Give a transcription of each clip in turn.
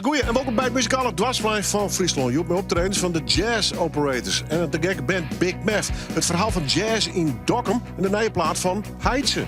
Goeie en welkom bij het muzikale dwarsvlijn van Friesland. Je met optredens van de Jazz Operators en de gekke band Big Meth. Het verhaal van jazz in Dokkum en de nieuwe plaat van Heidse.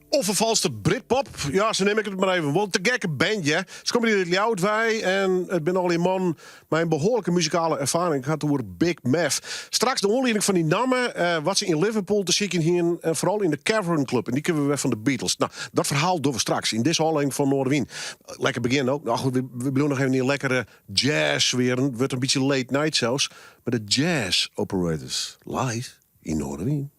Onvervalste Britpop. Ja, zo neem ik het maar even. Want de gekke bandje. Ze komen hier uit Ljouwtwij en het ben al een man met een behoorlijke muzikale ervaring. Het gaat over Big Meth. Straks de onleiding van die namen. Wat ze in Liverpool te zien hier. Vooral in de Cavern Club. En die kennen we weer van de Beatles. Nou, dat verhaal doen we straks in deze aflevering van Noorderwien. Lekker beginnen ook. Nou goed, we doen nog even een lekkere jazz weer. Het wordt een beetje late night zelfs. Maar de Jazz Operators live in Noorderwien.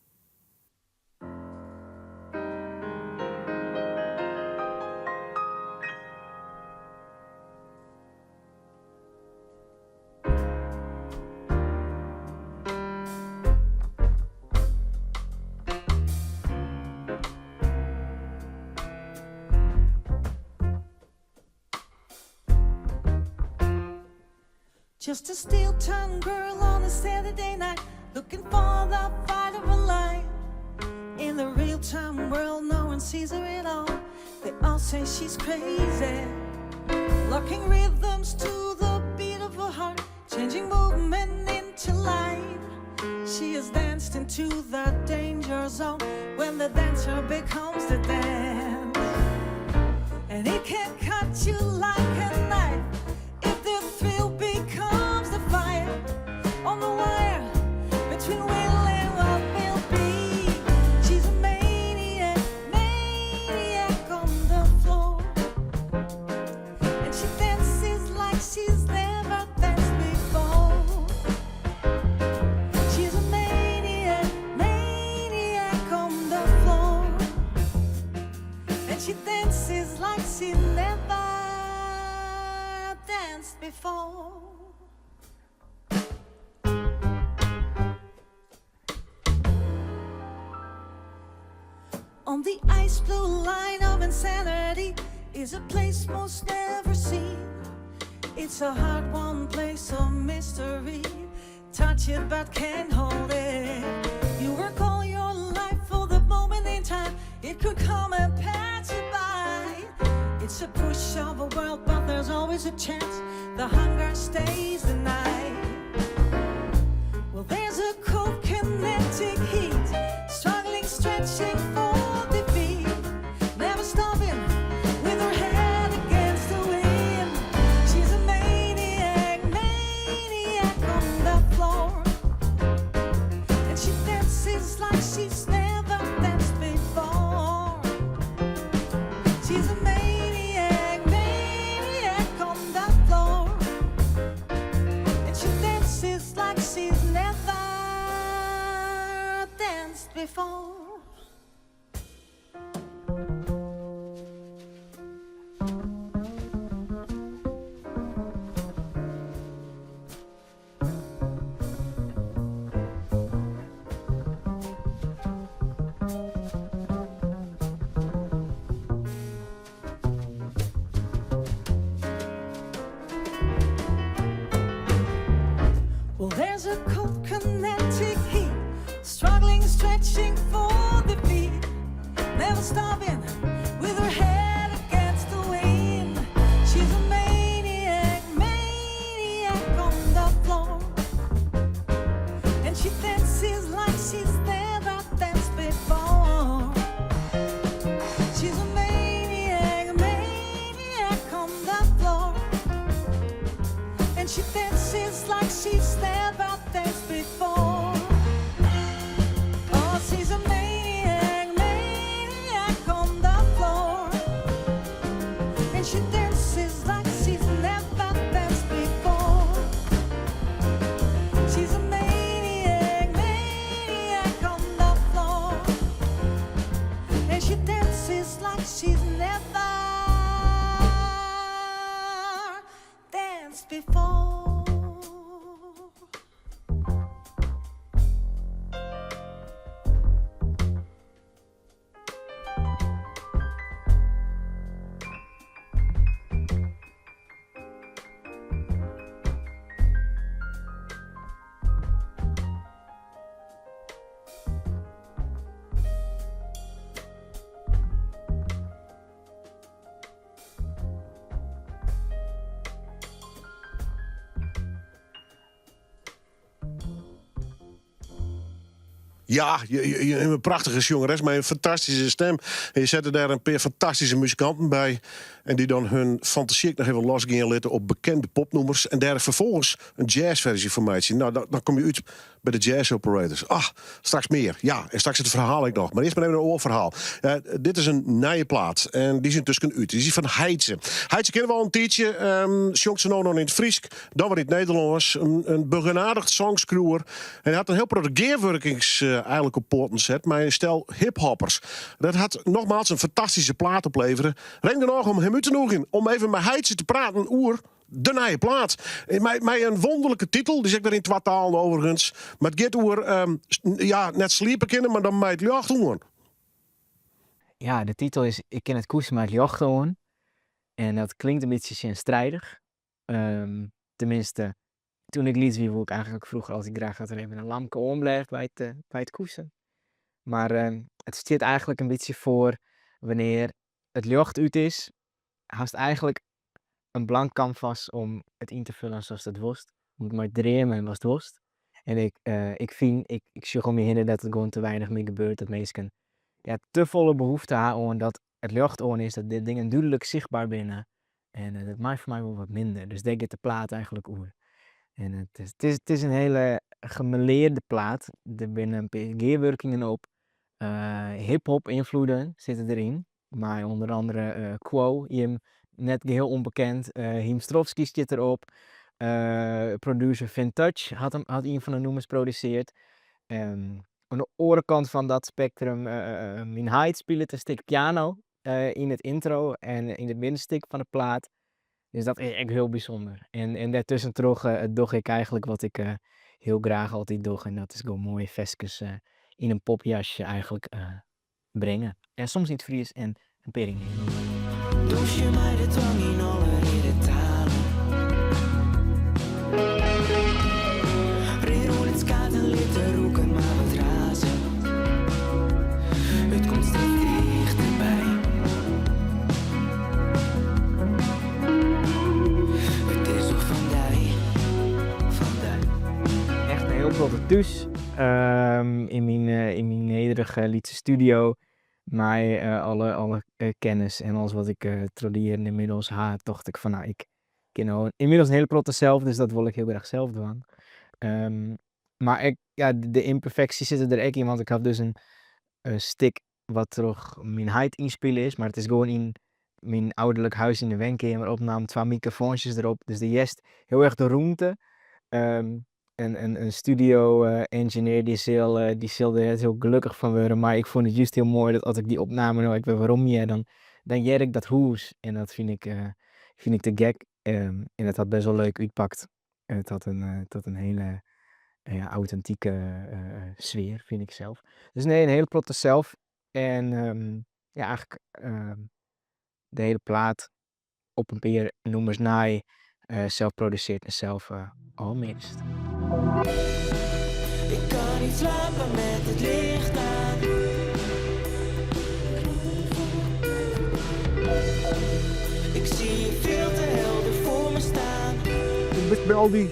Just a steel-tongued girl on a Saturday night, looking for the fight of a life. In the real-time world, no one sees her at all. They all say she's crazy, locking rhythms to the beat of her heart, changing movement into life. She has danced into the danger zone when the dancer becomes the dance. And it can cut you like a knife if the thrill becomes the fire on the wire between will and what will be. She's a maniac, maniac on the floor, and she dances like she's never danced before. She's a maniac, maniac on the floor, and she dances like she never danced before. On the ice blue line of insanity is a place most never seen. It's a hard-won place of mystery. Touch it but can't hold it. You work all your life for the moment in time. It could come and pass you by. It's a push of a world, but there's always a chance the hunger stays the night. Well, there's a she's never danced before. Well, there's a cold kinetic heat, struggling, stretching for the beat, never stopping with her head against the wind. She's a maniac, maniac on the floor, and she dances like she's never danced before. She's a maniac, maniac on the floor, and she dances like she's never danced before. Oh, she's a maniac, maniac on the floor, and she dances like she's never danced before. She's a maniac, maniac on the floor, and she dances like she's never danced before. Ja, je een prachtige jongeres met een fantastische stem. En je zette daar een paar fantastische muzikanten bij. En die dan hun fantasie nog even losgingen laten op bekende popnummers. En daar vervolgens een jazzversie van mij zien. Nou, dan kom je uit bij de Jazz Operators. Straks meer. Ja, en straks het verhaal ik nog. Maar eerst maar even een oorverhaal. Dit is een nieuwe plaat. En die zijn tussen uit. Die is van Heidse. Heidse kennen we al een tijdje. Zongt ze nou nog in het Friesk. Dan weer in het Nederlands. Een begenadigd songskroer. En hij had een heel protegeerwerkings eigenlijk op poorten zet. Maar een stel hiphoppers. Dat had nogmaals een fantastische plaat opleveren. Reng er nog om hem uit te nodigen. Om even met Heidse te praten oer de nieuwe plaat. Met een wonderlijke titel. Die zeg ik er in twee talen overigens. Maar het gaat over, net sliepen kunnen, maar dan met het licht doen. Ja, de titel is Ik ken het koersen maar het jocht gewoon. En dat klinkt een beetje strijdig. Tenminste, toen ik liet wie wil ik eigenlijk vroeger altijd graag dat er even een lampje omblijft bij het koersen. Maar het staat eigenlijk een beetje voor wanneer het licht uit is, haast eigenlijk een blank canvas om het in te vullen zoals het worst. Moet maar draaien en was het worst. En ik zie gewoon meer hinder dat het gewoon te weinig meer gebeurt. Dat mensen te volle behoefte hebben dat het licht on is, dat dit dingen duidelijk zichtbaar binnen. En dat maakt voor mij wel wat minder. Dus denk ik de plaat eigenlijk oer. En het is een hele gemeleerde plaat. Er binnen PG-werkingen op. Hip-hop invloeden zitten erin. Maar onder andere Quo, hem net geheel onbekend. Him Strovski zit erop. Producer Vintage had een van de nummers produceerd. Aan de orenkant van dat spectrum, Min Hyde speelt een stuk piano in het intro en in het middenstuk van de plaat. Dus dat is echt heel bijzonder. En daartussen doe ik eigenlijk wat ik heel graag altijd doe. En dat is gewoon mooie vestjes in een popjasje eigenlijk brengen. En soms in het Fries en een pering. Douche je mij de tong in alle irritalen. Rero het skaten litte roeken maar wat razen. Het komt steeds dichterbij. Het is toch van die. Echt een heel grote thuis in mijn nederige Lietse studio. Maar alle kennis en alles wat ik tradieren inmiddels haat, dacht ik van ik ken nou inmiddels een hele protte zelf, dus dat wil ik heel graag zelf doen. Maar de imperfecties zitten er ook in, want ik heb dus een stick wat terug mijn huid inspelen is, maar het is gewoon in mijn ouderlijk huis in de woonkamer opname, 2 microfoontjes erop, dus de jest heel erg de ruimte. een studio-engineer die zal er heel gelukkig van worden. Maar ik vond het juist heel mooi dat als ik die opname nou, ik weet waarom je, dan jij ik dat hoes. En dat vind ik te gek. En het had best wel leuk uitpakt. En het had een hele authentieke sfeer, vind ik zelf. Dus nee, een hele plotte zelf. En ja, eigenlijk de hele plaat op een paar nummers naai zelf produceert en zelf almist. Ik kan niet slapen met het licht aan. Ik zie je veel te helder voor me staan. Je bent bij al die,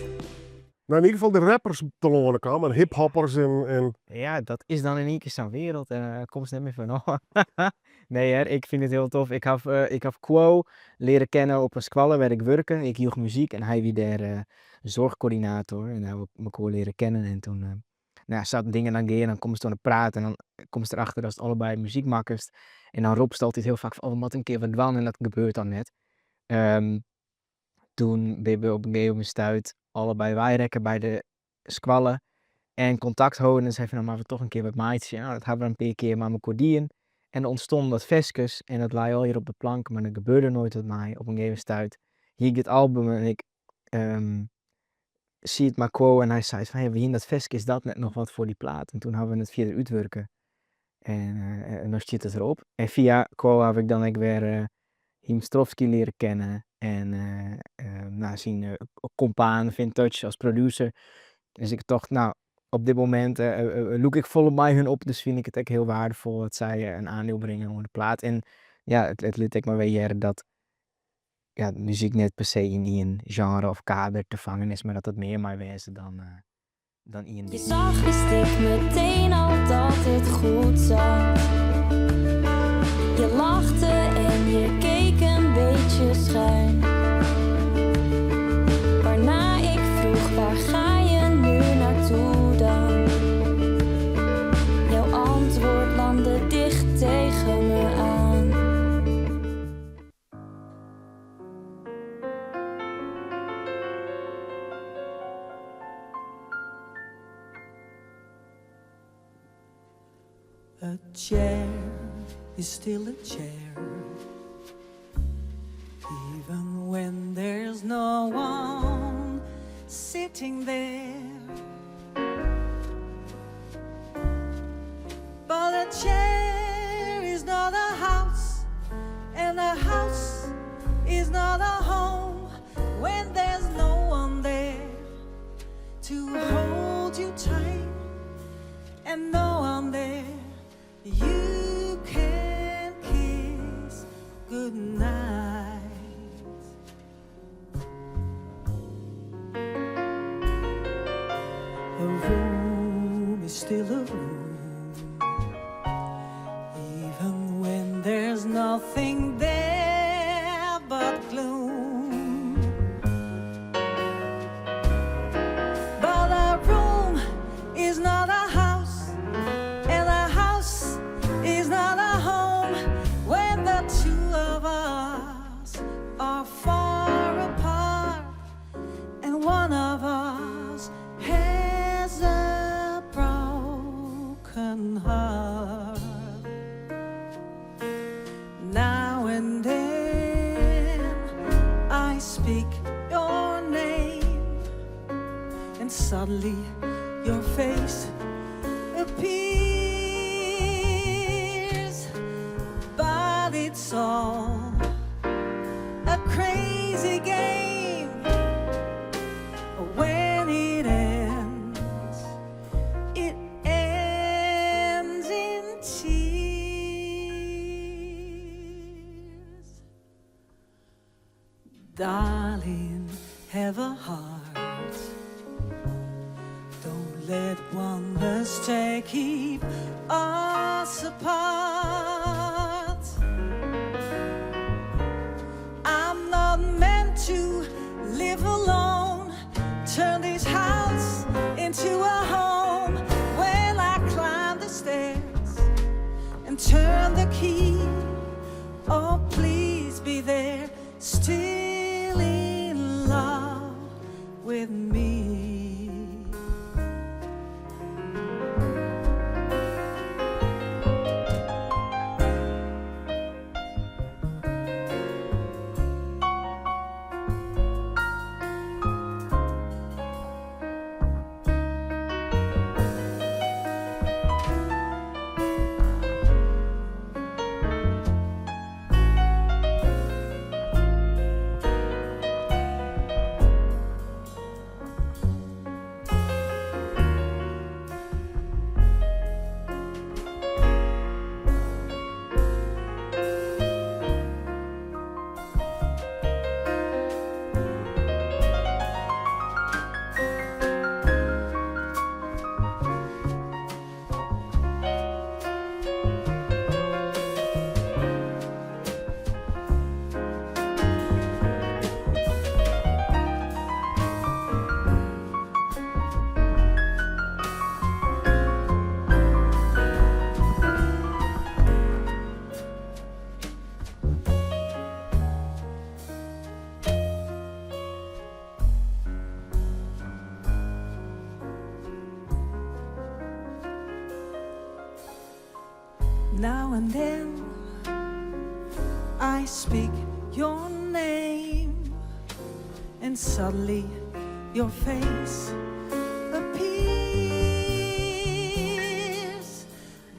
nou in ieder geval de rappers te lonen kwamen, en hiphoppers en Ja, dat is dan in één keer zo'n wereld en daar komt ze net meer van. Oh. Nee, hè, ik vind het heel tof. Ik heb Quo leren kennen op een squalle waar ik werkte. Ik hield muziek en hij was daar zorgcoördinator. En hij heb ik Quo leren kennen. En toen zaten dingen aan gaan, dan komen ze aan het praten. En dan komt ze erachter dat het allebei muziekmakkers. En dan roept ze altijd heel vaak van, oh, wat een keer wat doen. En dat gebeurt dan net. Toen ben we op een gegeven moment uit allebei wijrekken bij de squallen. En contact houden en zei van, nou, maar we toch een keer wat maatjes. Nou, dat hebben we een paar keer met mijn cordien. En er ontstond dat vestjes en dat lag al hier op de plank, maar er gebeurde nooit wat mij. Op een gegeven moment uit. Hier het album en ik zie het maar Quo en hij zei van, hey, wie in dat vestje is dat net nog wat voor die plaat? En toen hebben we het via de uitwerken. En dan zit het erop. En via Quo heb ik dan ook weer Himstrovski leren kennen. En zien compaan Vintage als producer. Dus ik dacht, nou, op dit moment look ik volop mij hun op, dus vind ik het ook heel waardevol dat zij een aandeel brengen onder de plaat. En ja, het liet ik maar weer dat muziek net per se in een genre of kader te vangen is, maar dat het meer mij wezen dan in. Je zag wist ik meteen al dat het goed zat. Je lachte en je keek een beetje schuin. Waarna ik vroeg, waar ga je nu naartoe dan? Jouw antwoord landde dicht tegen me aan. A chair is still a chair, even when there's no one sitting there. But a chair is not a house, and a house is not a home when there's no one there to hold you tight, and no one there you can kiss goodnight. A room is still a room, even when there's nothing there but gloom. But a room is not a house, and a house is not a home when the two of us are far apart, and one of us has a broken heart. Now and then I speak your name, and suddenly your face appears, but it's all a crazy game. When it ends in tears. Darling, have a heart. Don't let one mistake keep us apart. I'm not meant to live alone. Turn this house into a home. When I climb the stairs and turn the key, oh please be there, still in love with me. Now and then I speak your name, and suddenly your face appears.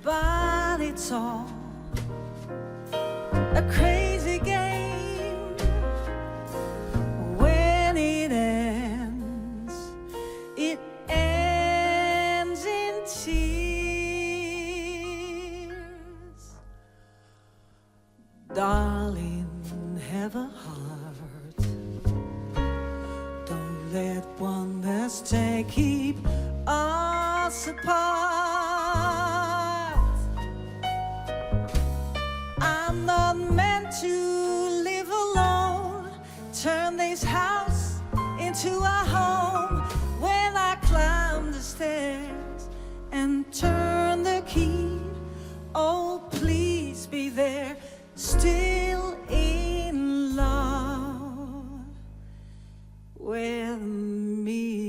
But it's all a crazy game. When it ends, it ends in tears. Darling, have a heart. Don't let one mistake keep us apart. I'm not meant to live alone. Turn this house into a home. When I climb the stairs and turn the key, oh please be there, still in love with me.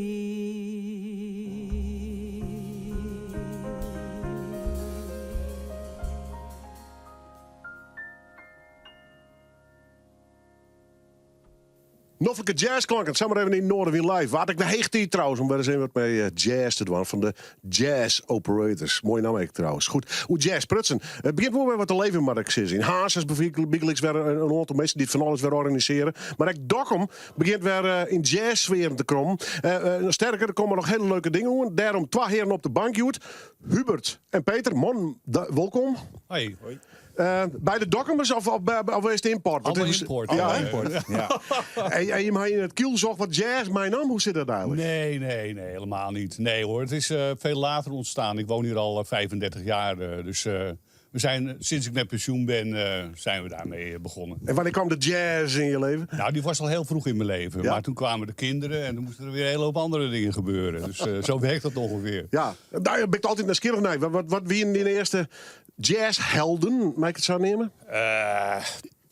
Noffelijke jazzklanken, samen even in Noorderwiel live. Wat ik de heegt hier trouwens, om weer eens wat mee jazz te doen. Van de Jazz Operators. Mooie naam ik trouwens. Goed, hoe jazz prutsen. Het begint wel weer wat te leven, maar ik zie in Haas is bijvoorbeeld weer een aantal mensen die het van alles weer organiseren. Maar ik Dokkum begint weer in jazz-sferen te komen. Sterker, er komen nog hele leuke dingen aan. Daarom 2 heren op de bank, Joet. Hubert en Peter, man, welkom. Hoi. Bij de Dokkumers of is het import? Allemaal import. Ja, import. Ja. En je hebt in het kiel zocht wat jazz, mijn naam, hoe zit dat eigenlijk? Nee, helemaal niet. Nee hoor, het is veel later ontstaan. Ik woon hier al 35 jaar, dus we zijn, sinds ik met pensioen ben, zijn we daarmee begonnen. En wanneer kwam de jazz in je leven? Nou, die was al heel vroeg in mijn leven. Ja. Maar toen kwamen de kinderen en toen moesten er weer een hele hoop andere dingen gebeuren. Dus zo werkt dat ongeveer. Ja, daar ben ik altijd nieuwsgierig naar. Wat wie in de eerste jazzhelden, mag ik het zo nemen?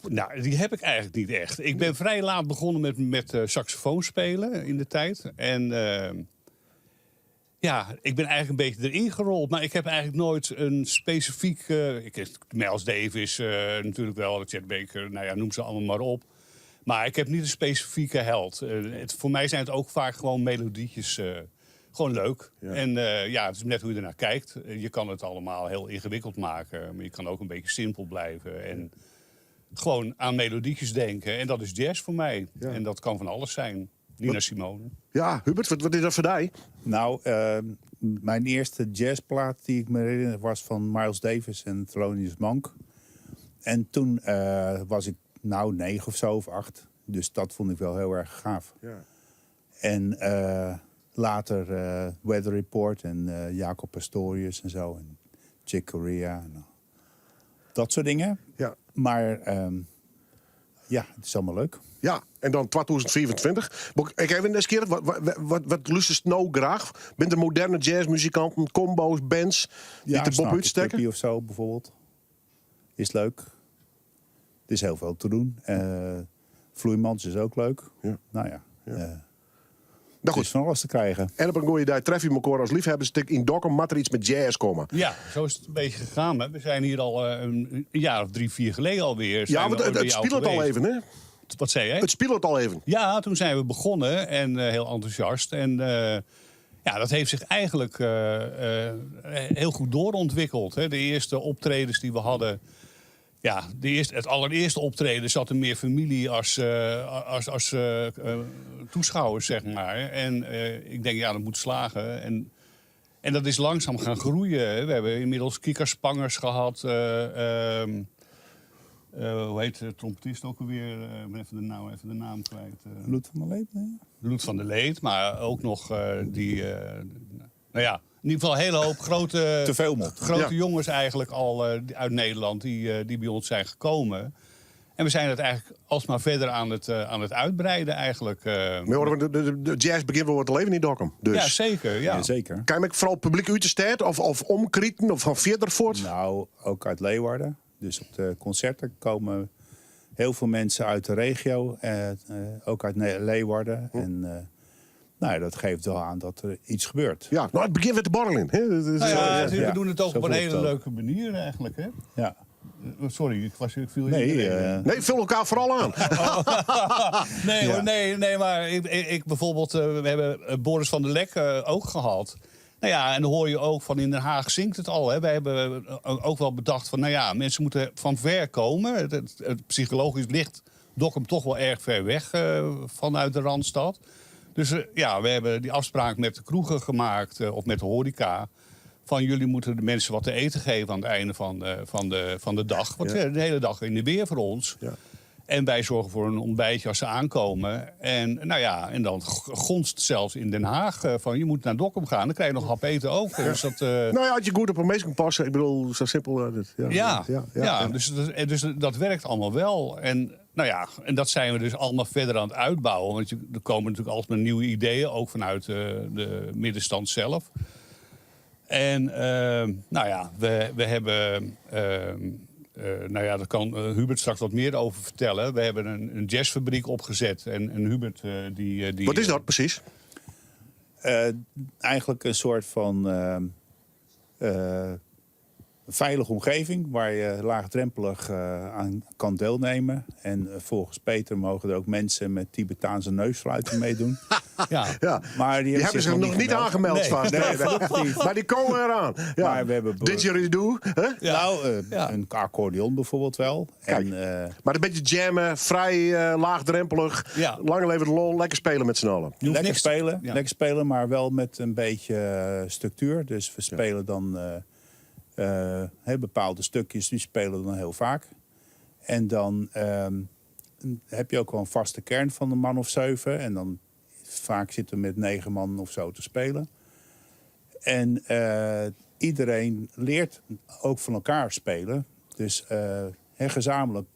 Nou, die heb ik eigenlijk niet echt. Ik ben vrij laat begonnen met saxofoon spelen in de tijd. En ja, ik ben eigenlijk een beetje erin gerold. Maar ik heb eigenlijk nooit een specifiek... ik ken Miles Davis natuurlijk wel, Chet Baker, nou ja, noem ze allemaal maar op. Maar ik heb niet een specifieke held. Voor mij zijn het ook vaak gewoon melodietjes... gewoon leuk. Ja. En ja, het is net hoe je ernaar kijkt. Je kan het allemaal heel ingewikkeld maken. Maar je kan ook een beetje simpel blijven. En gewoon aan melodietjes denken. En dat is jazz voor mij. Ja. En dat kan van alles zijn. Nina Simone. Ja, Hubert, wat is dat voor jou? Nou, mijn eerste jazzplaat die ik me herinner was van Miles Davis en Thelonious Monk. En toen was ik 9 of zo of 8. Dus dat vond ik wel heel erg gaaf. Ja. En later Weather Report en Jacob Pastorius en zo. En Chick Corea. En dat soort dingen. Ja. Maar ja, het is allemaal leuk. Ja, en dan 2024. Ik even eens keer, wat lust nou graag? Bent er moderne jazzmuzikanten, combo's, bands die de Bob uitsteken? Of zo bijvoorbeeld. Is leuk. Er is heel veel te doen. Vloeimans is ook leuk. Ja. Nou ja. Nou Het is van alles te krijgen. En op een goeie dag tref je elkaar als liefhebbers in Dokkum, moet er iets met jazz komen. Ja, zo is het een beetje gegaan. Hè. We zijn hier al een jaar of 3-4 geleden alweer. Ja, want het speelt het al even, hè? Wat zei je? Het speelt het al even. Ja, toen zijn we begonnen en heel enthousiast. En ja, dat heeft zich eigenlijk heel goed doorontwikkeld. Hè. De eerste optredens die we hadden... Ja, het allereerste optreden zat er meer familie als toeschouwers, zeg maar. En ik denk, ja, dat moet slagen. En dat is langzaam gaan groeien. We hebben inmiddels Kika Spangers gehad. Hoe heet de trompetist ook alweer? Ik ben even de naam kwijt. Loet van der Leed? Ja. Loet van der Leed, maar ook nog die... nou ja, in ieder geval een hele hoop grote... Te veel mot. Grote jongens eigenlijk al uit Nederland die bij ons zijn gekomen. En we zijn het eigenlijk alsmaar verder aan het uitbreiden eigenlijk. Maar de jazz begint wel wat te leven in Dokkum. Dus. Ja, zeker. Ja. Ja, zeker. Kan je vooral publiek uit de stad of omkrieten of van verder voort? Nou, ook uit Leeuwarden. Dus op de concerten komen heel veel mensen uit de regio. Ook uit Leeuwarden. En Nou, dat geeft wel aan dat er iets gebeurt. Ja, nou, het begint weer te borrelen. Hè? Nou ja, we ja. doen het ook Zo op een voelt hele het ook. leuke manier eigenlijk. Hè? Ja. Sorry, ik viel je Nee, iedereen. Nee, vul elkaar vooral aan. Nee, Ja. hoor, nee, maar ik bijvoorbeeld, we hebben Boris van der Lek ook gehad. Nou ja, en dan hoor je ook van in Den Haag zingt het al. Hè. Wij hebben ook wel bedacht van, nou ja, mensen moeten van ver komen. Het psychologisch ligt Dokkum toch wel erg ver weg vanuit de Randstad. Dus ja, we hebben die afspraak met de kroegen gemaakt, of met de horeca. Van jullie moeten de mensen wat te eten geven aan het einde van de dag. Want de hele dag in de weer voor ons. Ja. En wij zorgen voor een ontbijtje als ze aankomen. En, nou ja, en dan gonst zelfs in Den Haag van je moet naar Dokkum gaan. Dan krijg je nog hap eten ook. Dus dat, Nou ja, als je goed op een meest kan passen. Ik bedoel, zo simpel. Dus dat werkt allemaal wel. En, nou ja, en dat zijn we dus allemaal verder aan het uitbouwen. Want er komen natuurlijk altijd maar nieuwe ideeën. Ook vanuit de middenstand zelf. En nou ja, we hebben... nou ja, daar kan Hubert straks wat meer over vertellen. We hebben een jazzfabriek opgezet. En Hubert die... Wat is dat precies? Eigenlijk een soort van veilige omgeving waar je laagdrempelig aan kan deelnemen. En volgens Peter mogen er ook mensen met Tibetaanse neusfluiten meedoen. Ja. Ja. Maar Die hebben zich nog niet aangemeld Nee, vast. nee, Nee. definitief. Maar die komen eraan. Ja. Maar we hebben Didgeridoo. Hè? Nou, Ja. een accordeon bijvoorbeeld wel. Kijk. Maar een beetje jammen, vrij laagdrempelig. Ja. Lang leven de lol, lekker spelen met z'n allen. Je hoeft niks te- lekker ja. spelen, maar wel met een beetje structuur. Dus we spelen dan bepaalde stukjes, die spelen we dan heel vaak. En dan heb je ook wel een vaste kern van een man of 7. En dan vaak zitten we met 9 man of zo te spelen. En iedereen leert ook van elkaar spelen. Dus gezamenlijk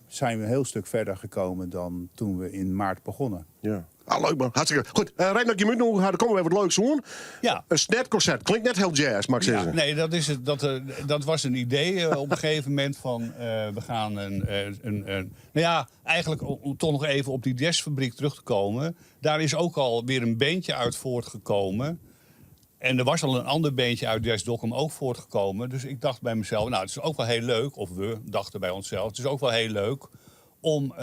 zijn we een heel stuk verder gekomen dan toen we in maart begonnen. Ja. Ah, leuk man, hartstikke goed. Reinoud, je moet nog, er komen we weer wat leuks doen. Ja. Een snetconcert, klinkt net heel jazz, mag ik Ja, zeggen. nee, dat is het. Dat was een idee op een gegeven moment van we gaan nou ja, eigenlijk om toch nog even op die jazzfabriek terug te komen. Daar is ook al weer een bandje uit voortgekomen. En er was al een ander bandje uit Jazz Dokkum ook voortgekomen. Dus ik dacht bij mezelf, nou het is ook wel heel leuk. Of we dachten bij onszelf, het is ook wel heel leuk om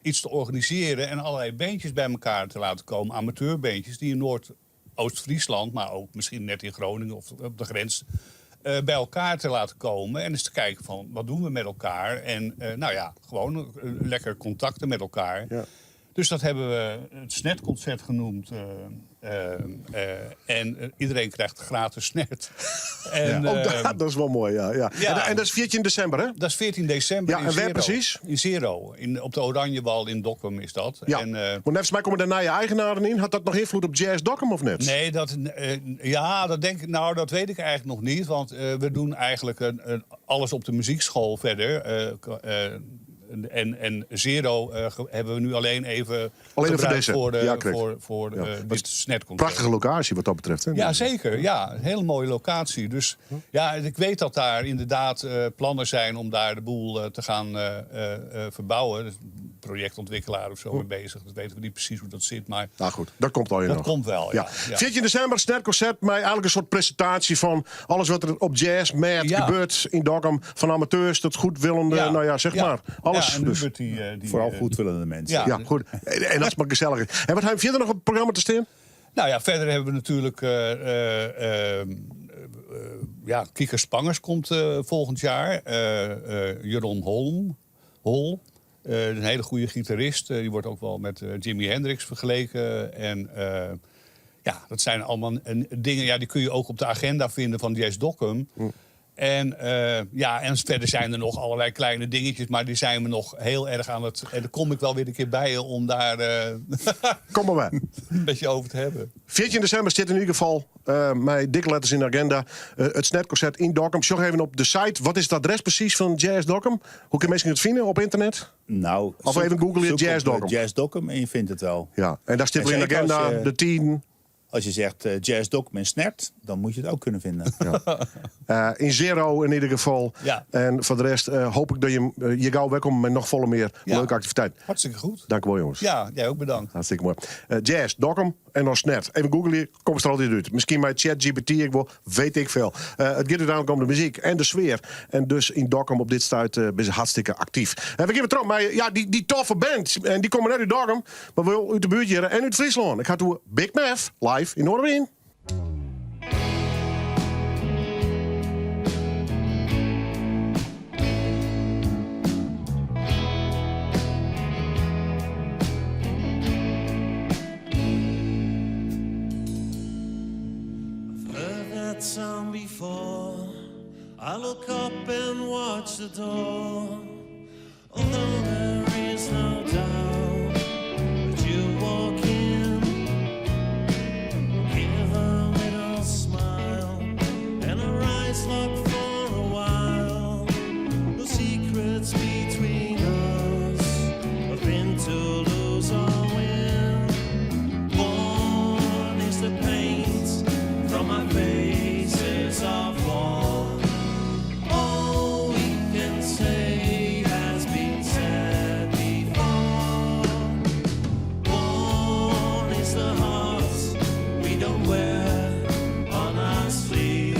iets te organiseren en allerlei bandjes bij elkaar te laten komen. Amateurbandjes die in Noord-Oost-Friesland, maar ook misschien net in Groningen of op de grens, bij elkaar te laten komen. En eens te kijken van, wat doen we met elkaar? En nou ja, gewoon lekker contacten met elkaar. Ja. Dus dat hebben we het snetconcert genoemd. En iedereen krijgt gratis snet. En, Dat is wel mooi, ja. Ja. En dat is 14 december, hè? dat is 14 december Ja, in en waar Zero. precies? In Zero. Op de Oranjewal in Dokkum is dat. Ja. En, Want volgens mij komen daar je eigenaren in. Had dat nog invloed op Jazz Dokkum of net? nee, dat denk ik. Nou, dat weet ik eigenlijk nog niet. Want we doen eigenlijk alles op de muziekschool verder. En Zero hebben we nu alleen even Alleen voor gebruikt deze. voor, Ja, correct. voor Ja. dit snetconcert. Prachtige locatie wat dat betreft, hè? Ja, zeker. Ja, een hele mooie locatie. Dus ja, ik weet dat daar inderdaad plannen zijn om daar de boel te gaan verbouwen. Dus een projectontwikkelaar of zo mee bezig. Dat weten we niet precies hoe dat zit, maar Nou goed, dat komt al in dat nog. komt wel. Ja. Ja. 14 december, snetconcert, maar eigenlijk een soort presentatie van alles wat er op jazz, met Ja. gebeurt in Dokkum. Van amateurs tot goedwillende, nou ja, zeg maar. Alles. Ja, en dus. Hubert die Vooral goedwillende mensen. ja. Ja, goed. En dat is maar gezellig. En wat hebben we verder nog op het programma te staan? Nou ja, verder hebben we natuurlijk... Kikker Spangers komt volgend jaar. Jeroen Hol. Een hele goede gitarist. Die wordt ook wel met Jimi Hendrix vergeleken. En ja, dat zijn allemaal dingen... Ja, die kun je ook op de agenda vinden van Jazz Dokkum. En en verder zijn er nog allerlei kleine dingetjes... maar die zijn we nog heel erg aan het... En daar kom ik wel weer een keer bij je om daar Kom maar bij. een beetje over te hebben. 14 december zit in ieder geval met dikke letters in de agenda. Het snetconcert in Dokkum. Zorg even op de site. Wat is het adres precies van Jazz Dokkum? Hoe kunnen mensen het vinden op internet? Nou, Of even googlen zoek Jazz op, Dokkum. Jazz Dokkum en je vindt het wel. Ja, en daar staat En wel in de zeker als agenda je- de 10. als je zegt jazz doc met snert, dan moet je het ook kunnen vinden. In Zero in ieder geval. Ja. En voor de rest hoop ik dat je gauw welkom met nog volle meer leuke activiteiten. Hartstikke goed. Dank u wel, jongens. Ja, jij ook bedankt. Hartstikke mooi. Jazz, Dokkum en dan Snert. Even googlen, kom er altijd uit. Misschien bij ChatGPT, ik wil, weet ik veel. Het gaat uiteindelijk om de muziek en de sfeer. En dus in Dokkum op dit stuit ben je hartstikke actief. We geven terug, maar ja, die toffe band. En die komen net uit Dokkum, maar wel uit de buurt hier en uit Friesland. Ik ga toe Big Math live in Noorderwien. That song before. I look up and watch the door. Although there is no doubt that you walk in, give a little smile and our eyes lock for a while. No secrets between us, nothing to lose or win. One is the paint from my faces of war. All we can say has been said before. One is the heart we don't wear on our sleeve.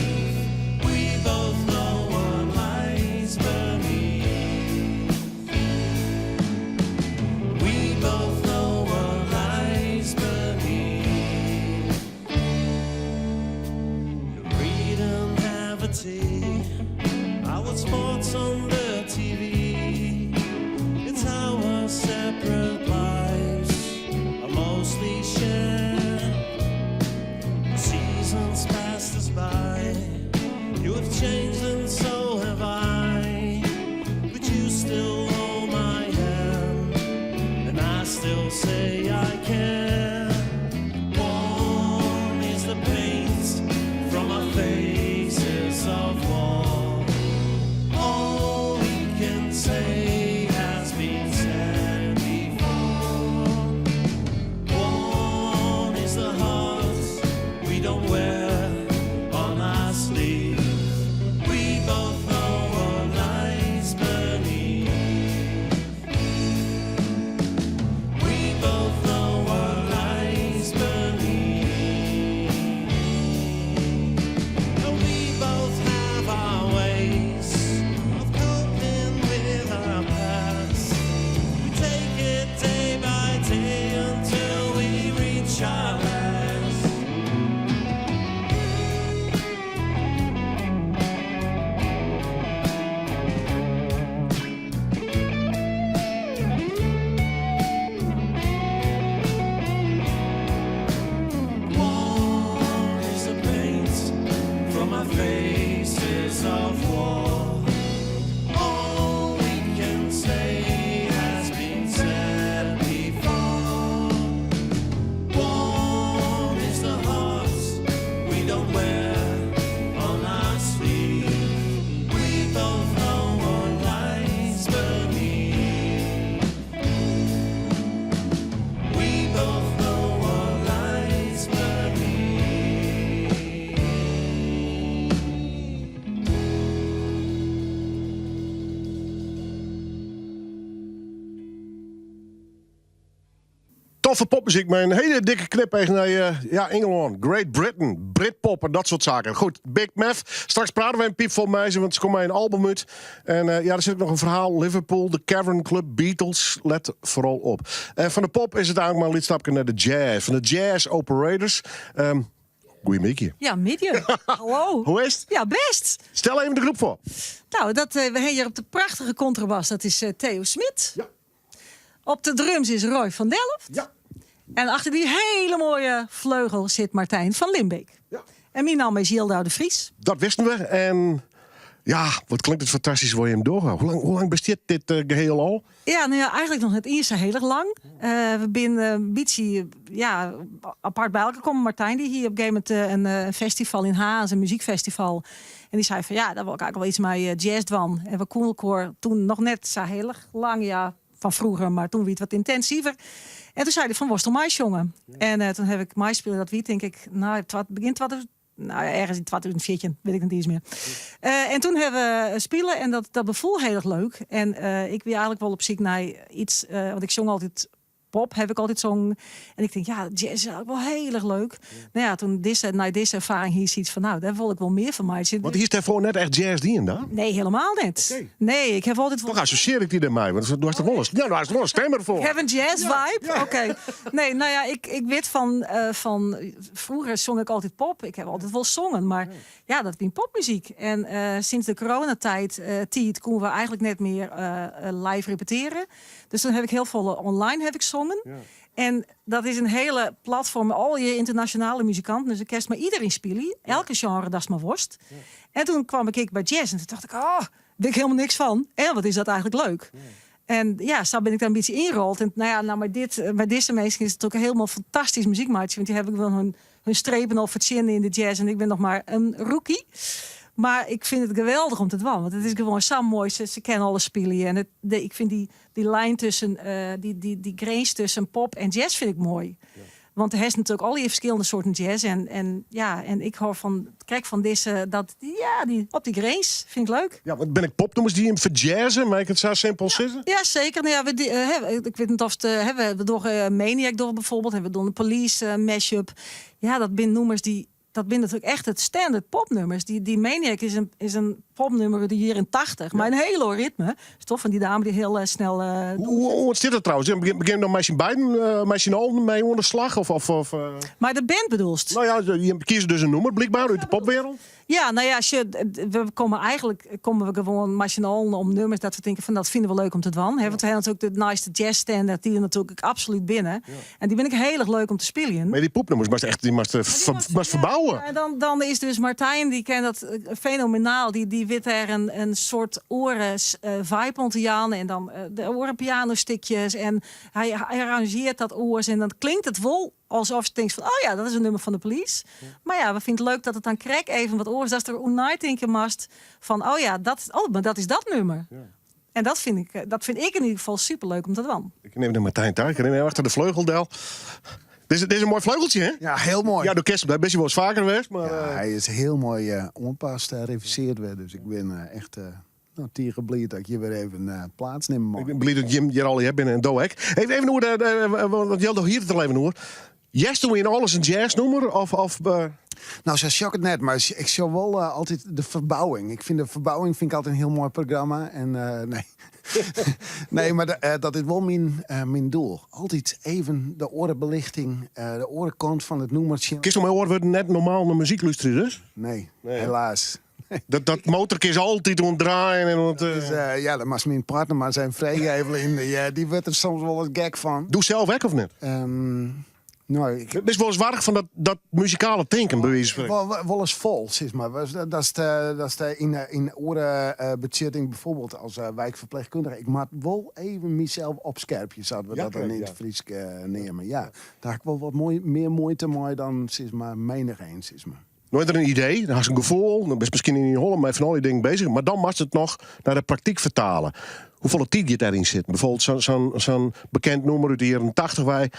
We both know what lies beneath. We both know what lies beneath. Read and have a tea. I watch sports on the TV. It's our separate lives I mostly share. Seasons passed us by. You have changed and so have I. But you still hold my hand, and I still say I care. One is the paint from our faces of war. All we can say has been said before. One is the heart we don't wear on our sleeve. We both know what lies beneath. We both know what lies beneath. And we both have our ways of coping with our past. We take it day by day until we reach our last. One is the paint from our faces of war. All we can say has been said before. One is the heart we don't wear on our sleeve. We both know what lies beneath. We both know what lies beneath. Toffe popmuziek met een hele dikke knip even naar Engeland, Great Britain, Britpop en dat soort zaken. Goed, Big Math. Straks praten we een piep vol meisje, want ze komen een album uit. En er zit ook nog een verhaal. Liverpool, The Cavern Club, Beatles. Let vooral op. Van de pop is het eigenlijk maar een lidstapje naar de jazz. Van de Jazz Operators. Goeie Mickey. Ja, medium. Hallo. Hoe is het? Ja, best. Stel even de groep voor. Nou, we hebben hier op de prachtige contrabas, dat is Theo Smit. Ja. Op de drums is Roy van Delft. Ja. En achter die hele mooie vleugel zit Martijn van Limbeek. Ja. En mijn naam is Yilda de Vries. Dat wisten we. En ja, wat klinkt het fantastisch waar je hem doorgaat. Hoe lang bestaat dit geheel al? Ja, nou ja, eigenlijk nog net eerst heel erg lang. We zijn een beetje apart bij elkaar komen. Martijn, die hier op een gegeven moment een festival in Haas, een muziekfestival. En die zei van ja, daar wil ik eigenlijk wel iets mee jazz doen. En we konden toen nog net zo heel erg lang, van vroeger, maar toen wie het wat intensiever. En toen zei hij van worstel mij jongen. En toen heb ik mij spelen, dat wie denk ik, begin 2000. Nou, ergens in 2014, weet ik niet eens meer. En toen hebben we spelen en dat bevoel heel erg leuk. En ik wil eigenlijk wel op zoek naar iets, want ik zong altijd pop, heb ik altijd zongen. En ik denk, ja, jazz is ook wel heel erg leuk. Nou ja, toen na deze ervaring hier iets van, nou, daar wil ik wel meer van mij. Want hier is daarvoor net echt jazz die dan? Nee, helemaal niet. Oké. Nee, ik heb altijd wel... Toch associeer ik die ermee, want er was toch wel een stemmer voor. Ik heb een jazz vibe. Oké. Nee, nou ja, ik weet van vroeger zong ik altijd pop. Ik heb altijd wel zongen, maar ja, dat is popmuziek. En sinds de coronatijd konden we eigenlijk net meer live repeteren. Dus dan heb ik heel veel online zongen. Ja. En dat is een hele platform, al je internationale muzikanten. Dus ik kerst maar iedereen spelen. Elke genre, dat is maar worst. Ja. En toen kwam ik bij jazz en toen dacht ik, daar weet ik helemaal niks van. En wat is dat eigenlijk leuk. Ja. En ja, zo ben ik daar een beetje ingerold. En nou ja, bij deze mensen is het ook helemaal fantastisch muziekmaatje. Want die hebben wel hun strepen al verzinnen in de jazz. En ik ben nog maar een rookie. Maar ik vind het geweldig om te doen. Want het is gewoon zo mooi. Ze kennen alle spelen. En ik vind die lijn tussen, die grens tussen pop en jazz vind ik mooi. Ja. Want er is natuurlijk al die verschillende soorten jazz. En ik hoor krijg van deze, die op die grens. Vind ik leuk. Ja, wat ben ik popnoemers die hem verjazzen? Maar ik het zo simpel zitten? Ja, zeker. Nou ja, ik weet niet of we door Maniac door bijvoorbeeld. Hebben we door een Police mashup. Ja, dat zijn noemers die... Dat zijn natuurlijk echt het standaard popnummers. Die Maniac is een popnummer uit de jaren 80. Maar een hele hoor ritme. Is toch van die dame die heel snel... Hoe zit het trouwens? Begin dan met je beiden, met je allen mee onder de slag? Of Maar de band bedoelst? Nou ja, je kiest dus een nummer, blijkbaar, uit de popwereld. Ja, nou ja, we komen we gewoon machinaal om nummers dat we denken van dat vinden we leuk om te doen. Want we hebben natuurlijk de nice jazz standard die er natuurlijk absoluut binnen. Ja. En die vind ik heel erg leuk om te spelen. Maar die popnummers moest verbouwen. Ja, dan is dus Martijn, die kent dat fenomenaal. Die weet er een soort oren vibe om te jaan. En dan de oren pianostukjes. En hij arrangeert dat oors. En dan klinkt het wel alsof je denkt van, oh ja, dat is een nummer van de Police. Ja. Maar ja, we vinden het leuk dat het dan krek even wat oors. Dat is er Unite denken mast van, maar dat is dat nummer. Ja. En dat vind ik in ieder geval superleuk om te doen. Ik neem de Martijn Tuik, ik neem achter de vleugeldel. Dit is een mooi vleugeltje, hè? Ja, heel mooi. Ja, de kerst daar best wel eens vaker geweest. Maar, ja, hij is heel mooi onpast gereviseerd werd. Dus ik ben echt... tegen blij dat ik je weer even plaatsnemen mag. Ik ben blij dat Jim hier al hebt binnen en Doek. Even hoe, want jij nog hier te leven hoor. Jij doe in alles een jazznummer? Nou, zo zeg ik het net, maar ik zou wel altijd de verbouwing. Ik vind de verbouwing altijd een heel mooi programma. En nee. Nee, maar dat is wel mijn doel. Altijd even de orenbelichting, de orenkant van het nummertje. Kies mijn oor wordt net normaal naar muziek luisteren dus? Nee, helaas. Dat motortje is altijd ontdraaien. En ja, dat was mijn partner maar zijn vrijgever. Die wordt er soms wel eens gek van. Doe zelf weg of niet? Nou, het is wel eens warrig van dat muzikale denken, bij wijze van wel eens vol, zeg maar. Dat is in orenbudgetting bijvoorbeeld als wijkverpleegkundige. Ik maak wel even mezelf op scherpje, zouden we dat dan niet Fries nemen. Ja, daar heb ik wel wat meer moeite mee dan, zeg maar, menig eens, zeg maar. Nooit er een idee, dan had je een gevoel, dan ben je misschien in Holland met van al die dingen bezig, maar dan mag het nog naar de praktijk vertalen. Hoeveel tijd je daarin zit. Bijvoorbeeld zo'n bekend nummer uit de jaren 80 wij.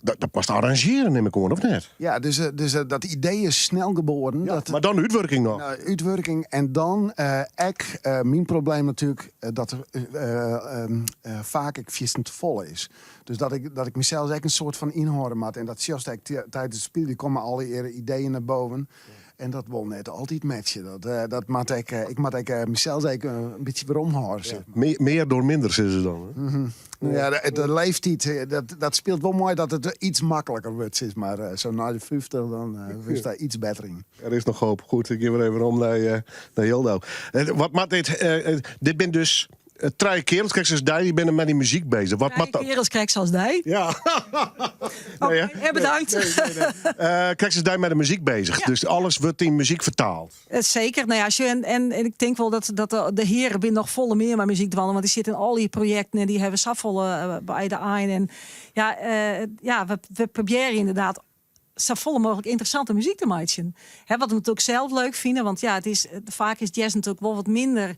Dat past arrangeren, neem ik aan, of net? Ja, dus dat idee is snel geboren. Ja, maar dan uitwerking nog. Uitwerking en dan mijn probleem natuurlijk dat er vaak ik visten te vol is. Dus dat ik mezelf een soort van inhouden maak. En dat zelfs tijdens het spelen komen alle ideeën naar boven. Ja. En dat wil net altijd matchen. Dat maakt ik mezelf een beetje weer omhouden. Ja. Meer door minder, is het dan. Hè? Mm-hmm. Ja, de leeftijd, dat speelt wel mooi dat het iets makkelijker wordt. Maar zo na de 50, dan is daar iets beter in. Er is nog hoop. Goed, ik geef er even om naar Hildo. Wat maakt dit ben dus... 3 kerels, kijk zoals die ben met die muziek bezig. 3 kerels, kijk zoals die? Ja. Bedankt. Kijk zoals die met de muziek bezig. Ja. Dus alles wordt in muziek vertaald. Zeker. Nou ja, en ik denk wel dat de heren binnen nog volle meer met muziek dwalen. Want die zitten in al die projecten en die hebben zoveel bij de aan. En we proberen inderdaad zo vol mogelijk interessante muziek te maken. Wat we natuurlijk zelf leuk vinden. Want ja, vaak is jazz natuurlijk wel wat minder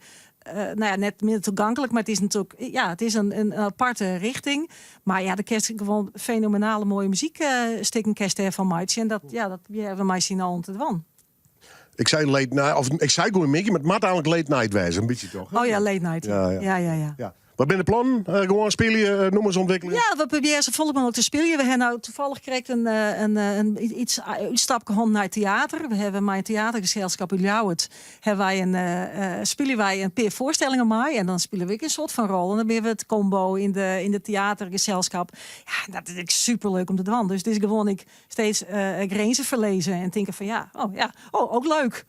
net minder toegankelijk, maar het is natuurlijk het is een aparte richting. Maar ja, de kerst gewoon fenomenale mooie muziek stikken kerst van Maitje. En dat hebben we mij zien al onder het wan. Ik zei late night, of ik zei gewoon een beetje, maar het moet eigenlijk late night wijzen, een beetje toch? Oh ja, late night. Ja. Wat ben de plan? Gewoon spelen, noem eens ontwikkelen? Ja, we proberen ze volop mogelijk te spelen. We hebben nou toevallig gekregen een uitstapgehond naar het theater. We hebben mijn theatergezelschap in Ljouwert. Spelen wij een paar voorstellingen mee. En dan spelen we ook een soort van rol. En dan hebben we het combo in de theatergezelschap. Ja, dat is superleuk om te doen. Dus het is gewoon steeds grenzen verlezen. En denken van ook leuk.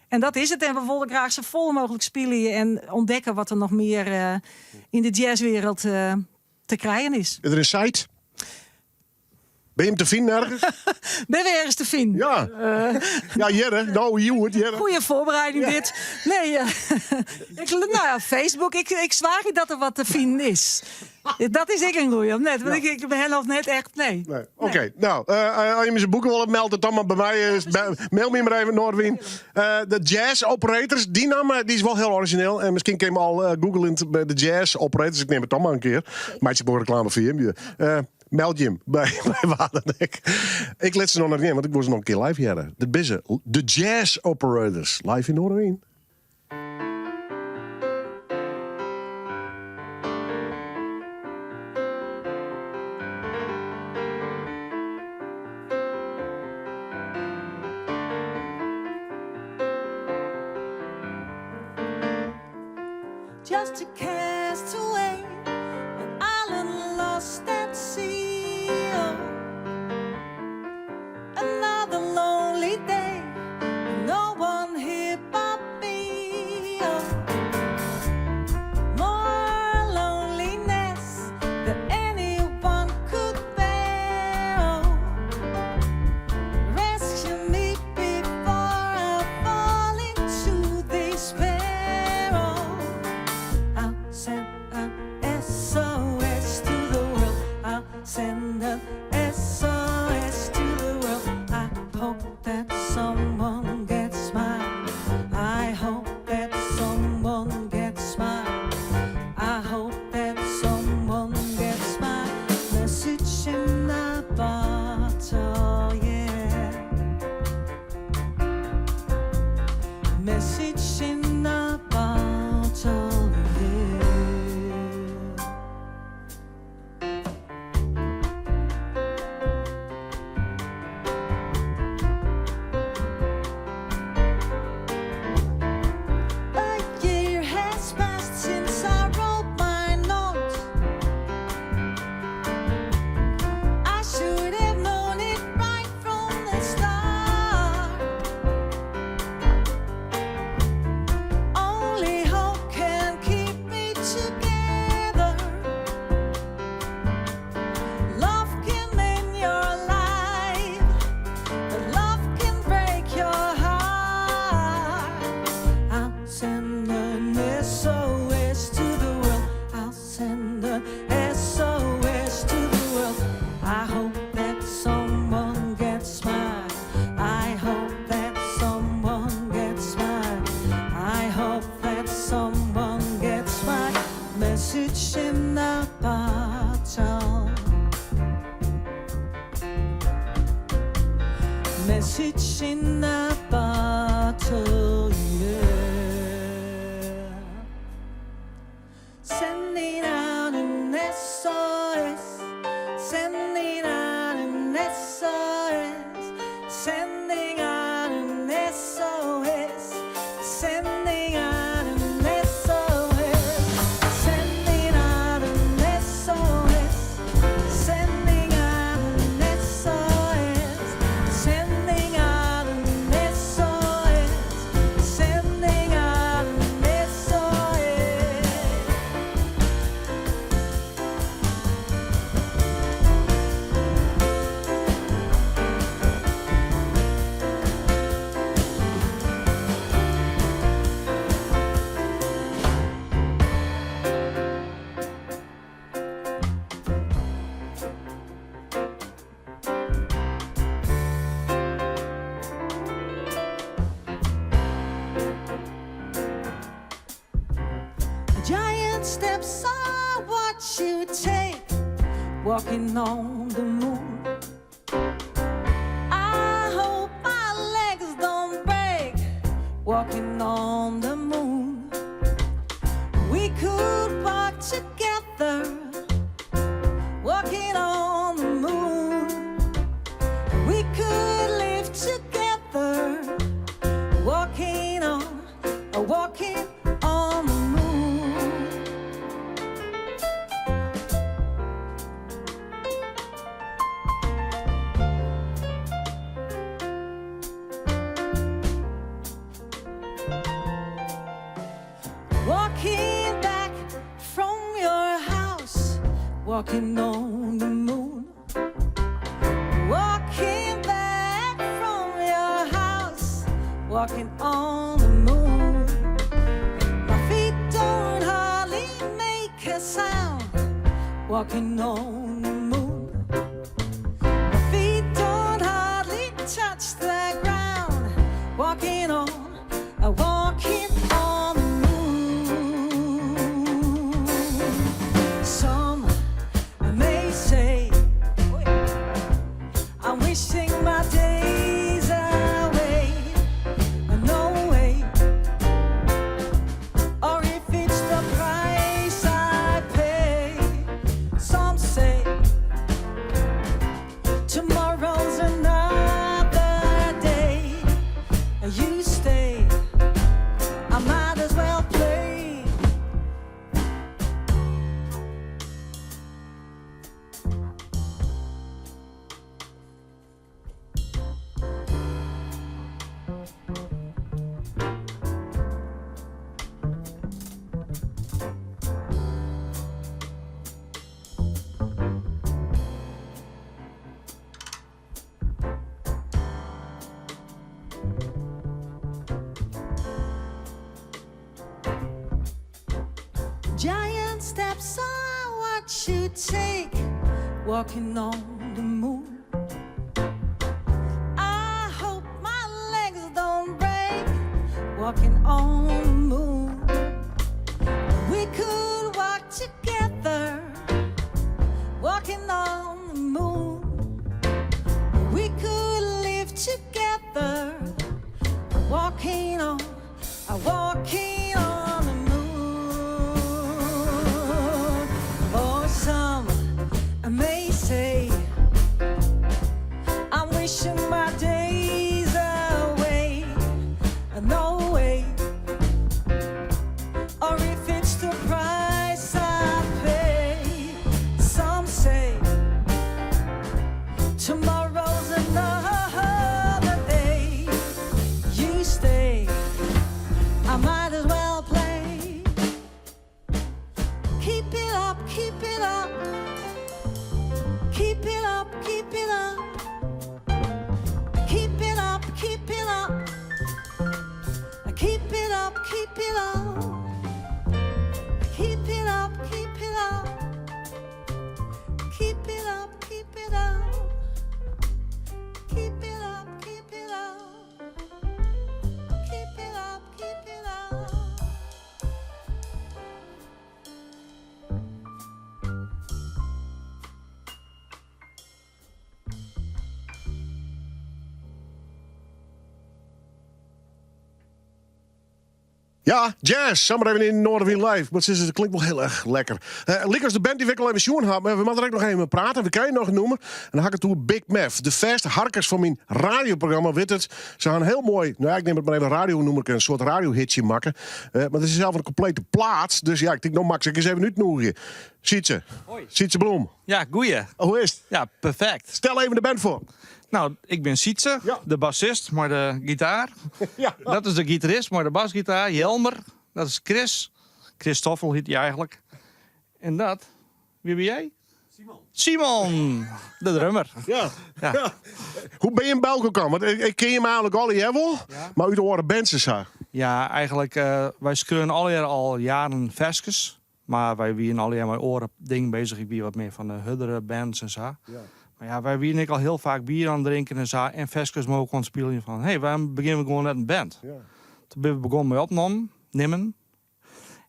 En dat is het. En we willen graag zo vol mogelijk spelen en ontdekken wat er nog meer in de jazzwereld te krijgen is. Is er een site? Ben je hem te vinden ergens? Ben we ergens te vinden? Ja. Jerre. Nou, Jerre. Goeie voorbereiding dit. Nee, Facebook. Ik zwaar je dat er wat te vinden is. Dat is ik een goeie. Net, want ik ben helemaal net echt. Nee. Oké. Nou, als je me zijn boeken wil melden, het dan maar bij mij. Mail me maar even, Noordwien. De Jazz Operators, die naam die is wel heel origineel. En misschien kun je me al googlen bij de Jazz Operators. Ik neem het dan maar een keer. Maar het is een reclame voor je. Meld je hem bij Wadernek. Ik let ze nog naar in, want ik wil ze nog een keer live jaren. Dat is de Jazz Operators, live in Noordwien. Just a castaway, an island lost at sea. Oh, another lonely day, no one here but me. Oh, more loneliness than anyone could bear. Oh, rescue me before I fall into despair. Oh, I'll send an SOS to the world. I'll send an SOS to the world. I hope that someone gets mine. I hope that someone gets mine. I hope that someone gets my message in a bottle, yeah. Message in a bottle, yeah. A year has passed since I wrote my note. I should have known it right from the start. Only hope can keep me together. Love can mend your life, but love can break your heart. I'll send an SOS to the world. I'll send an SOS to the world. I hope that someone gets mine. I hope that someone gets mine. I hope that someone gets my message in a bottle. Message in a bottle, yeah. Sending out an SOS. Sending out an SOS. Sending out an SOS. Sending out an SOS. Sending out an SOS. Sending out an SOS. Sending out an SOS. Sending out an SOS. walking on the moon. I hope my legs don't break, walking on the moon. We could walk together, walking on the moon. We could live together, walking on the moon. Walking back from your house, walking on the moon. Walking back from your house, walking on the moon. My feet don't hardly make a sound, walking on the moon. My feet don't hardly touch the ground, walking on the moon. Some may say I'm wishing my days away, no way. Or if it's the price I pay. Some say tomorrow's another day. You stay, I might as well play. Giant steps are what you take, walking on the moon. I hope my legs don't break, walking on the moon. We could walk together, walking on the moon. We could live together, walking on the moon. Or some may say I'm wishing my days away, no way. Or if it's the price I pay. Some say tomorrow's another day. You stay, I might as well play. Keep it up, keep it up. Keep it up, keep it up. Keep it up, keep it up. Keep it up, keep it up. Keep it up, keep it up. Keep it up, keep it up. Keep it up, keep it up. Keep it up, keep it up. Ja, jazz. Samen even in Noorderwiel Live. Maar het klinkt wel heel erg lekker. Liekers de band die we al even zoen had, maar we moeten er ook nog even praten. We kunnen nog noemen. En dan ga ik het toe Big Mef. De verste harkers van mijn radioprogramma, weet het. Ze gaan heel mooi, nou ja, ik neem het maar even radio noemen, een soort radiohitje maken. Maar het is zelf een complete plaats. Dus ja, ik denk, nou Max, ik eens even uitnoedigen. Sietse. Hoi. Sietse Bloem. Ja, goeie. Hoe is het? Ja, perfect. Stel even de band voor. Nou, ik ben Sietse, Ja. de bassist, maar de gitaar. Ja. Dat is de gitarist, maar de basgitaar. Jelmer, dat is Chris. Christoffel heet hij eigenlijk. En dat, wie ben jij? Simon, de drummer. Ja. Ja. Ja. Hoe ben je in België gekomen? Want ik ken je me eigenlijk al wel, maar uit de oren bands zo. Ja, eigenlijk, wij schreeuwen al jaren versjes. Maar wij zijn al jaren met oren ding bezig. Ik ben wat meer van de huddere bands en zo. Ja. Maar ja, wij zijn al heel vaak bier aan het drinken en zo. En versjes mogen gewoon spelen van, hey, waarom beginnen we gewoon net een band? Ja. Toen ben we begonnen met opnemen.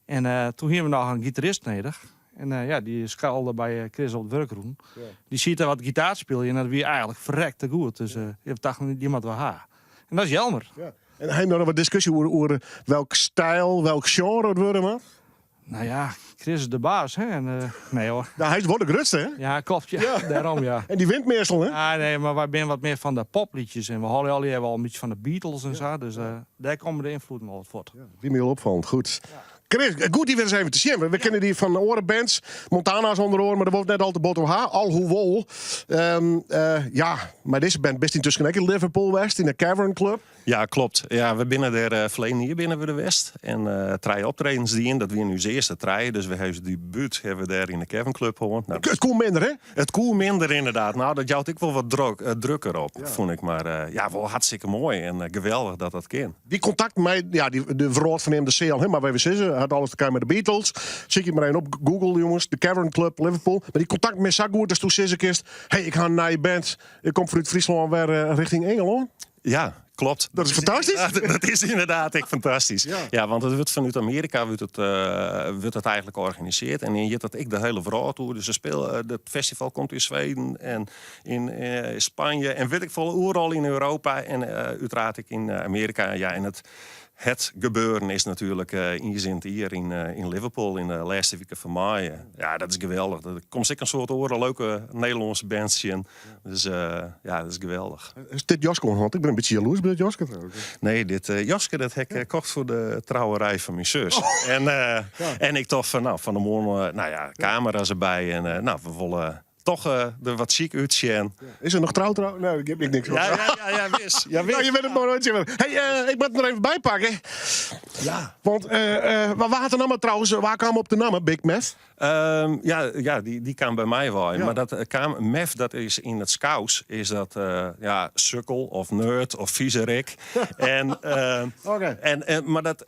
En toen hebben we nog een gitarist nodig. En die schuilde bij Chris op het werkroom. Die ziet er wat gitaar spelen en dat wie eigenlijk verrekte goed. Dus je dacht, die moet wel haar. En dat is Jelmer. Ja. En hij heeft nog wat discussie over welk stijl, welk genre het worden, man. Nou ja, Chris is de baas, hè? En, nee hoor. Ja, hij is wel de grootste, hè? Ja, klopt, ja. Daarom, ja. En die wint meestal, hè? Ja, nee, maar wij zijn wat meer van de popliedjes. En we houden al wel een beetje van de Beatles en zo. Dus daar komen de invloeden al wat voort. Die me heel opvallend, goed. Chris, goed die weer eens even te zien. We kennen die van orenbands, Montana's onder oren, maar dat wordt net al te bot op haar. Alhoewel, maar deze band best intussen in Liverpool West in de Cavern Club. Ja, klopt. Ja, we binnen er verleden hier binnen we de West. En 3 optredens die in, dat weer nu zijn eerste 3. Dus we hebben het debuut hebben we daar in de Cavern Club gehoord. Nou, het koel minder, hè? Het koel minder, inderdaad. Nou, dat jouwt ik wel wat drukker op, vond ik. Maar wel hartstikke mooi en geweldig dat dat kan. Die contact met de verhoord van hem, de CL, maar wij wisten had alles te kijken met de Beatles. Zie je maar even op Google, jongens. De Cavern Club, Liverpool. Maar die contact met zo goed, dus toen zei ik eerst, hey, ik ga naar je band. Ik kom vanuit Friesland weer richting Engeland. Ja, klopt. Dat is fantastisch. Ja, dat is inderdaad echt fantastisch. Ja, want het wordt vanuit Amerika wordt het eigenlijk georganiseerd. En je dat ik de hele verhaal toe. Dus het festival komt in Zweden en in Spanje. En weet ik veel, overal in Europa. En uiteraard ik in Amerika. Ja, en het gebeuren is natuurlijk ingezint hier in Liverpool in de laatste weken van mei. Ja, dat is geweldig. Er komt zeker een soort leuke Nederlandse bands in. Dus dat is geweldig. Is dit Joske? Want ik ben een beetje jaloers bij dit Joske trouwens. Nee, dit Joske dat heb ik kocht voor de trouwerij van mijn zus. Oh. En ik toch van de morgen, camera's erbij. En we willen toch er wat chic uitzien. Is er nog trouw? Nee, ik heb niks. Ja, wist. Ja, nou, je bent het maar nooit. Hey, ik moet het er even bij pakken. Ja. Want waar had de namen trouwens? Waar kwam op de namen? Big Meth? Die kwam bij mij wel. Ja. Maar dat meth, dat is in het Scouts, is dat sukkel of nerd of viezerik. Maar dat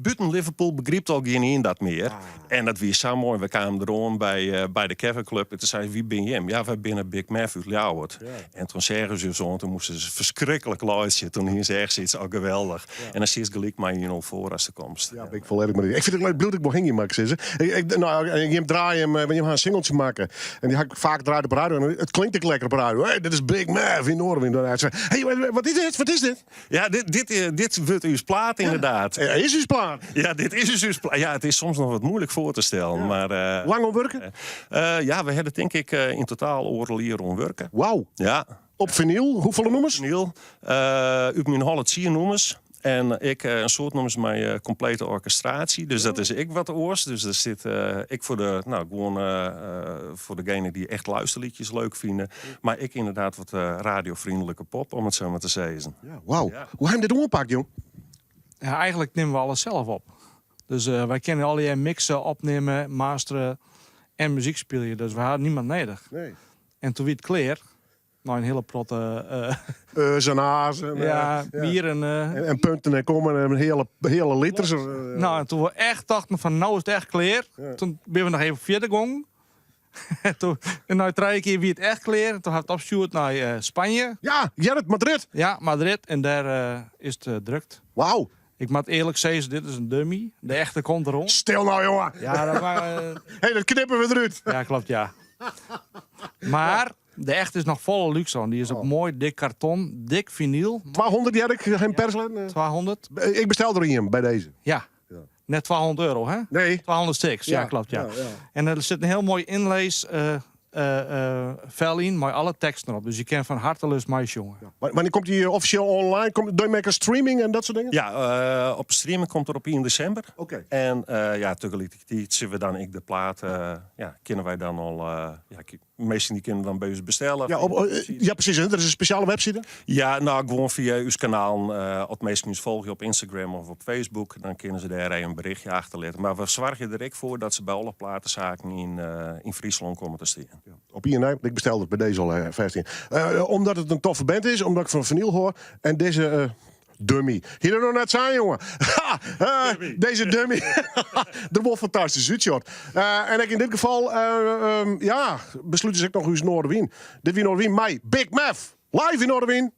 buiten Liverpool begreep al geen dat meer. En dat was zo mooi. We kwamen erom bij de Cavern Club. En toen zei wie ben je? Ja, wij binnen Big Meth uit Ljouwert. Ja. En toen zeggen ze zo, toen moesten ze verschrikkelijk luisteren. Toen hier zeggen ze iets al geweldig. Ja. En dan zie je gelijk maar hier voor als de komst. Ja, ben ik volledig met. Ik vind het leuk bloed, ik begin je maken. Je draai hem, wanneer je een singeltje maken. En die ga ik vaak draaien op radio. En het klinkt ook lekker op radio. Hey, dit is Big Meth in Noorwegen. Hey, wat is dit? Wat is dit? Ja, dit wordt uw plaat inderdaad. Ja, is uw plaat? Ja, dit is uw plaat. Ja, het is soms nog wat moeilijk voor te stellen. Ja. Maar, lang om werken? We hebben denk ik in totaal overal hier om werken. Wauw. Ja. Op vinyl? Hoeveel nummers? Vinyl. Op mijn half 10 nummers. En ik een soort nummers met complete orchestratie. Dus dat is ik wat oors. Dus daar zit ik voor de voor degenen die echt luisterliedjes leuk vinden. Maar ik inderdaad wat radiovriendelijke pop, om het zo maar te zeggen. Ja, wauw. Ja. Hoe heb je dit opgepakt, jong? Ja, eigenlijk nemen we alles zelf op. Dus wij kunnen al die mixen, opnemen, masteren en muziek spelen. Dus we hadden niemand nodig. Nee. En toen wie het kleer, een hele protte zanaars en bier en punten en komen en hele liters. En toen we echt dachten van nou is het echt kleer. Ja. Toen ben we nog even verder gegaan. En nou 3 keer wie het echt kleer. Toen had het opgestuurd naar Spanje. Ja, het Madrid. Ja, Madrid. En daar is het drukt. Wauw. Ik moet eerlijk zeggen, dit is een dummy. De echte komt erom. Stil nou, jongen. Ja, dat knippen we eruit. Ja, klopt, ja. Maar de echte is nog volle luxe. Die is op mooi dik karton, dik vinyl. 200 jaar ik geen perslet. 200. Ik bestel er een bij deze. Ja. Net €200, hè? Nee. 206, ja klopt, ja. En er zit een heel mooi inlees vel in, met alle teksten erop. Dus je kan van harte lust jongen. Ja. Wanneer komt die officieel online? Doe je met een streaming en dat soort dingen? Ja, op streaming komt er op 1 december. Oké. En tegelijkertijd zien we dan de plaat, kunnen wij dan al... meesten die kunnen dan bij ons bestellen. Ja, precies. Er is een speciale website? Ja, gewoon via uw kanaal. Als meesten ons volgen op Instagram of op Facebook, dan kunnen ze daar een berichtje achterlaten. Maar we zorgen er ook voor dat ze bij alle platenzaken in Friesland komen te staan. Ja. Op INA, ik bestel het bij deze al 15. Omdat het een toffe band is, omdat ik van vinyl hoor. En deze... dummy. Hier er nog net zijn, jongen. Deze dummy. Dat wordt fantastisch uitshot. En ik in dit geval, besluiten ik nog eens Noorderwien. Dit wie Noorderwien, mij, Big Meth, live in Noorderwien.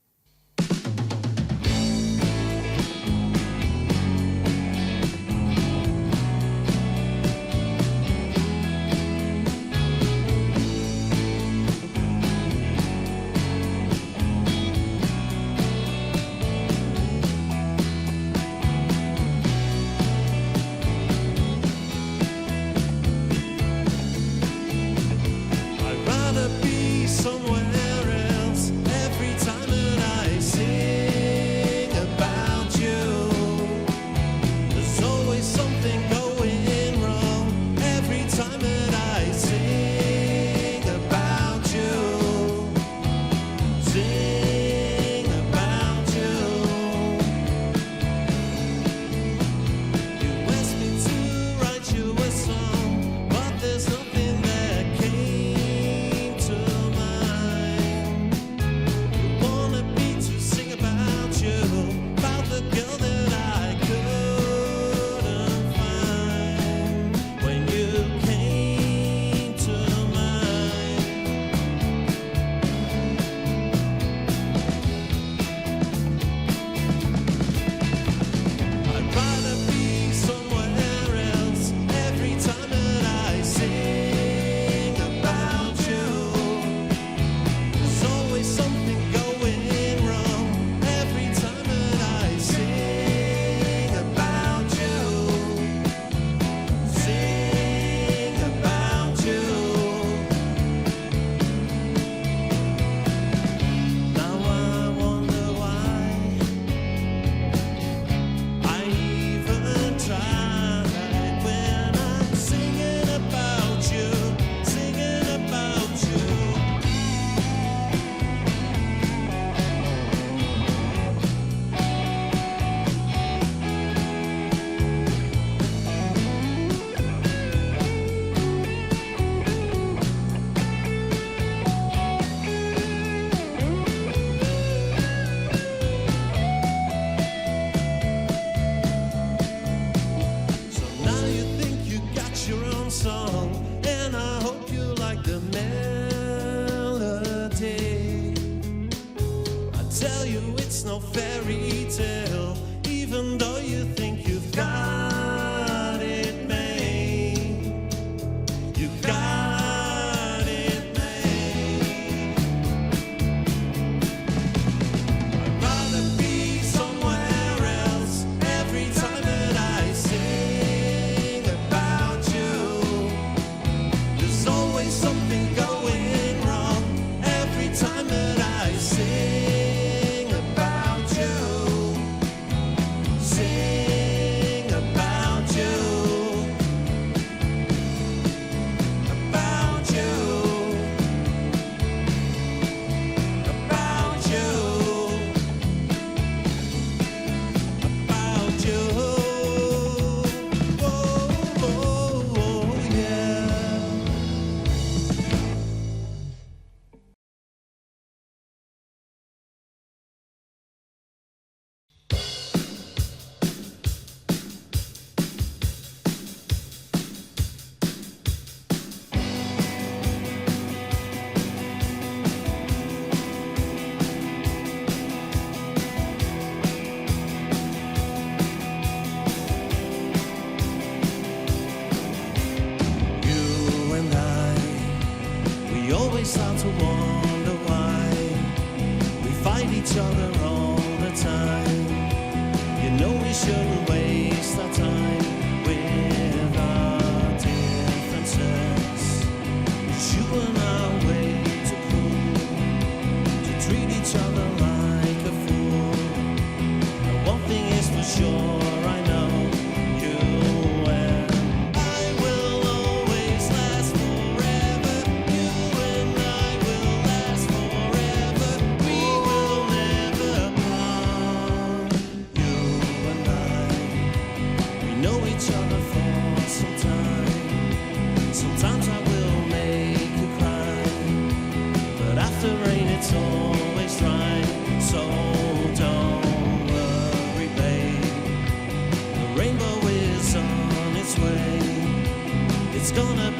It's gonna